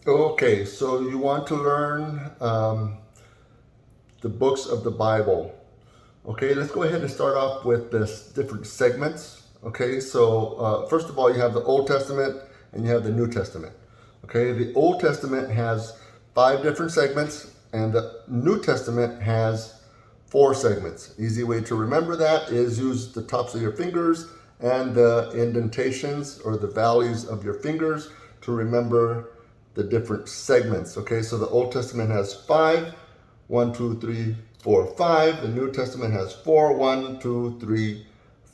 Okay, so you want to learn the books of the Bible. Okay, let's go ahead and start off with this different segments. Okay, so first of all, you have the Old Testament and you have the New Testament. Okay, the Old Testament has five different segments, and the New Testament has four segments. Easy way to remember that is use the tops of your fingers and the indentations or the valleys of your fingers to remember the different segments. Okay, so the Old Testament has five. 1, 2, 3, 4, 5. The New Testament has 4. 1, 2, 3,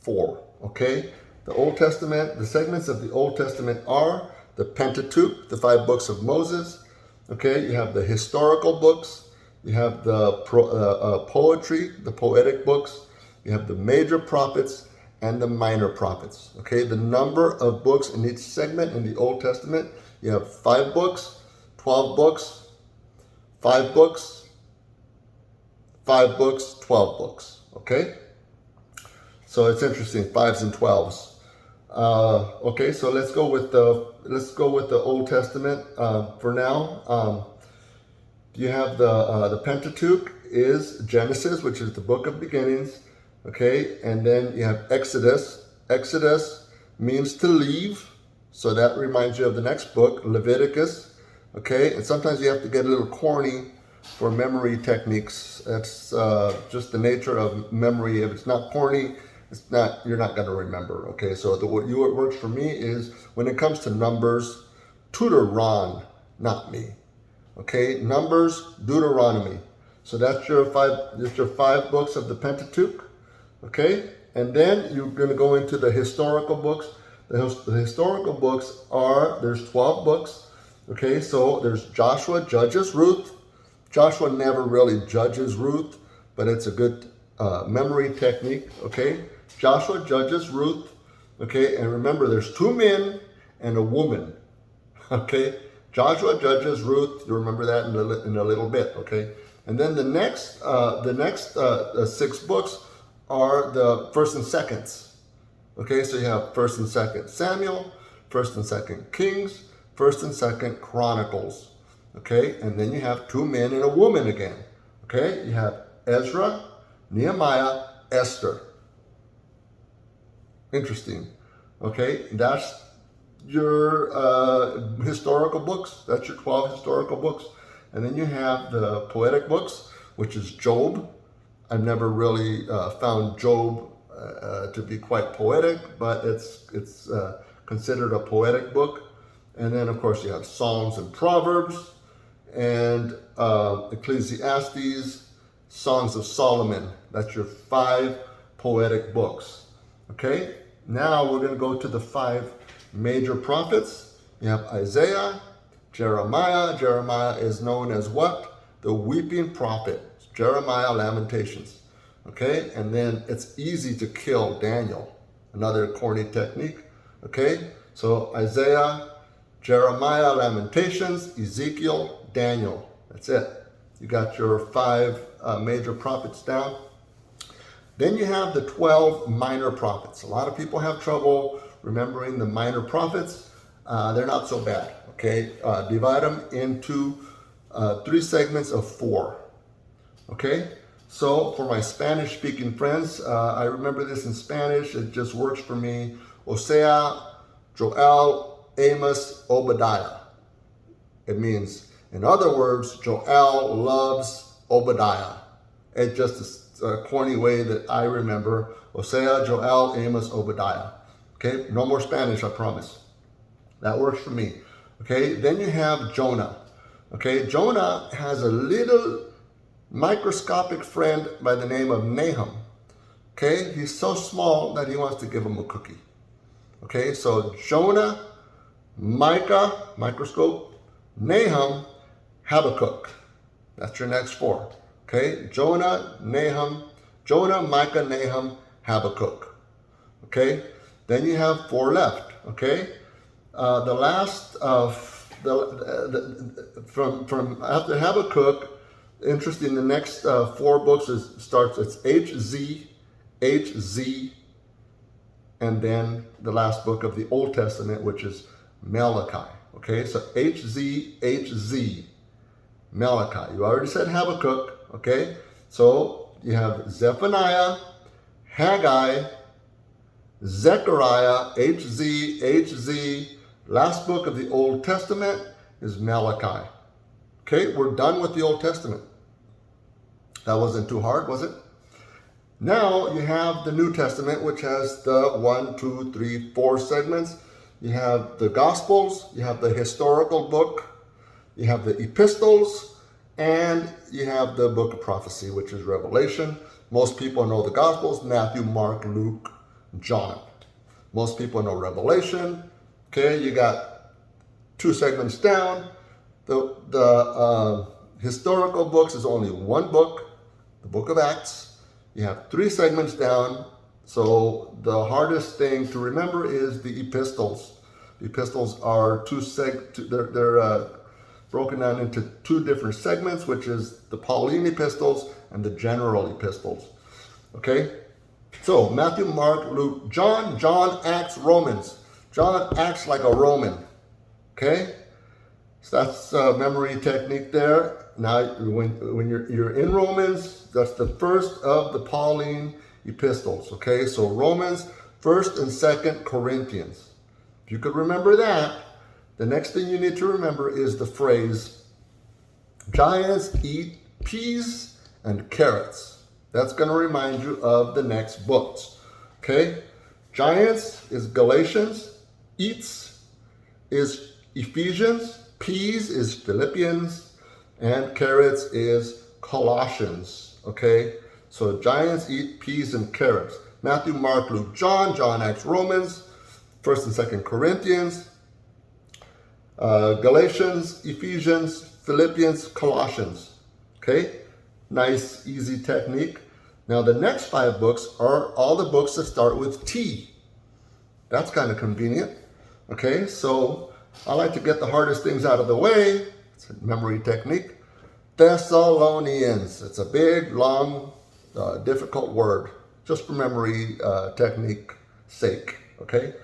4. Okay? The Old Testament, the segments of the Old Testament are the Pentateuch, the five books of Moses. Okay? You have the historical books. You have the poetry, the poetic books. You have the major prophets and the minor prophets. Okay? The number of books in each segment in the Old Testament, you have 5 books, 12 books, 5 books, 5 books, 12 books. Okay? So it's interesting, fives and 12s. Okay, so let's go with the Old Testament for now. You have the Pentateuch is Genesis, which is the book of beginnings. Okay, and then you have Exodus. Exodus means to leave, so that reminds you of the next book, Leviticus. Okay, and sometimes you have to get a little corny for memory techniques. That's just the nature of memory. If it's not corny, it's not, you're not going to remember. Okay, so what works for me is when it comes to numbers, tutor Ron, not me. Okay, Numbers, Deuteronomy. So that's your five books of the Pentateuch. Okay, and then you're going to go into the historical books. The historical books there's 12 books. Okay, so there's Joshua, Judges, Ruth. Joshua never really judges Ruth, but it's a good memory technique. Okay, Joshua, Judges, Ruth. Okay, and remember, there's 2 men and a woman. Okay, Joshua, Judges, Ruth. You remember that in a little bit. Okay, and then the next 6 books are the first and seconds. Okay, so you have first and second Samuel, first and second Kings, first and second Chronicles. Okay, and then you have 2 men and a woman again. Okay, you have Ezra, Nehemiah, Esther. Interesting. Okay, that's your historical books. That's your 12 historical books. And then you have the poetic books, which is Job. I've never really found Job to be quite poetic, but it's considered a poetic book. And then, of course, you have Psalms and Proverbs, and Ecclesiastes, Songs of Solomon. That's your 5 poetic books. Okay, now we're going to go to the 5 major prophets. You have Isaiah, Jeremiah. Jeremiah is known as what? The weeping prophet. Jeremiah, Lamentations. Okay, and then it's easy to kill Daniel. Another corny technique. Okay, so Isaiah, Jeremiah, Lamentations, Ezekiel, Daniel. That's it. You got your 5 major prophets down. Then you have the 12 minor prophets. A lot of people have trouble remembering the minor prophets. They're not so bad. Okay, divide them into 3 segments of 4. Okay, so for my Spanish-speaking friends, I remember this in Spanish. It just works for me. Hosea, Joel, Amos, Obadiah. It means, in other words, Joel loves Obadiah. It's just a corny way that I remember. Hosea, Joel, Amos, Obadiah. Okay, no more Spanish, I promise. That works for me. Okay, then you have Jonah. Okay, Jonah has a little microscopic friend by the name of Nahum. Okay, he's so small that he wants to give him a cookie. Okay, so Jonah, Micah, microscope, Nahum, Habakkuk. That's your next 4. Okay, Jonah, Micah, Nahum, Habakkuk. Okay, then you have 4 left. Okay, the last from after Habakkuk. Interesting. The next 4 books it's HZ, and then the last book of the Old Testament, which is Malachi. Okay, so HZ, Malachi. You already said Habakkuk. Okay, so you have Zephaniah, Haggai, Zechariah, HZ. Last book of the Old Testament is Malachi. Okay, we're done with the Old Testament. That wasn't too hard, was it? Now you have the New Testament, which has the 1, 2, 3, 4 segments. You have the Gospels, you have the historical book, you have the epistles, and you have the book of prophecy, which is Revelation. Most people know the Gospels, Matthew, Mark, Luke, John. Most people know Revelation. Okay, you got 2 segments down. The historical books is only 1 book, the book of Acts. You have 3 segments down. So the hardest thing to remember is the epistles. The epistles are they're broken down into 2 different segments, which is the Pauline epistles and the general epistles. Okay, so Matthew, Mark, Luke, John. John acts Romans. John acts like a Roman. Okay, so that's a memory technique there. Now, when you're in Romans, that's the first of the Pauline epistles. Okay, so Romans, 1st and 2nd Corinthians. If you could remember that, the next thing you need to remember is the phrase, giants eat peas and carrots. That's going to remind you of the next books. Okay, giants is Galatians, eats is Ephesians, peas is Philippians, and carrots is Colossians. Okay, so giants eat peas and carrots. Matthew, Mark, Luke, John. John acts Romans, 1st and 2nd Corinthians, Galatians, Ephesians, Philippians, Colossians. Okay, nice, easy technique. Now the next 5 books are all the books that start with T. That's kind of convenient. Okay, so I like to get the hardest things out of the way. It's a memory technique. Thessalonians. It's a big, long, difficult word, just for memory technique sake. Okay,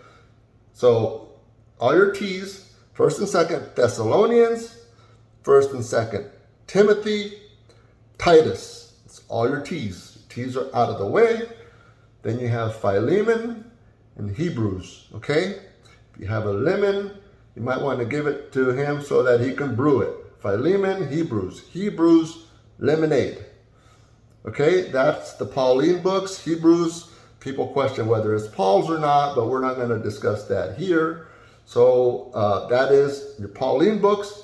so all your T's, 1st and 2nd Thessalonians, 1st and 2nd Timothy, Titus. It's all your T's. T's are out of the way. Then you have Philemon and Hebrews. Okay, if you have a lemon, you might want to give it to him so that he can brew it. Philemon, Hebrews, lemonade. Okay, that's the Pauline books. Hebrews, people question whether it's Paul's or not, but we're not going to discuss that here. So that is your Pauline books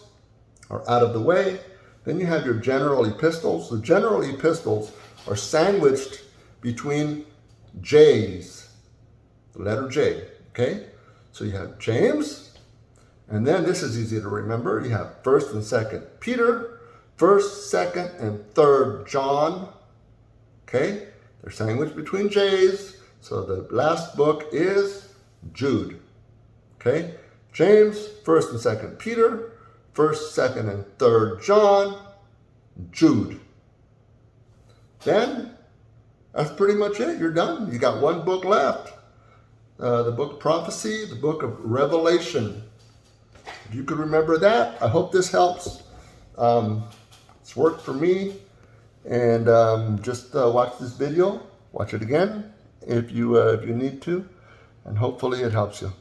are out of the way. Then you have your general epistles. The general epistles are sandwiched between J's, the letter J. Okay, so you have James. And then this is easy to remember. You have 1st and 2nd Peter, 1st, 2nd, and 3rd John. Okay, they're sandwiched between J's. So the last book is Jude. Okay, James, 1st and 2nd Peter, 1st, 2nd, and 3rd John, Jude. Then that's pretty much it. You're done. You got 1 book left. The book of prophecy, the book of Revelation. If you could remember that, I hope this helps. It's worked for me. And just watch this video. Watch it again if you need to. And hopefully it helps you.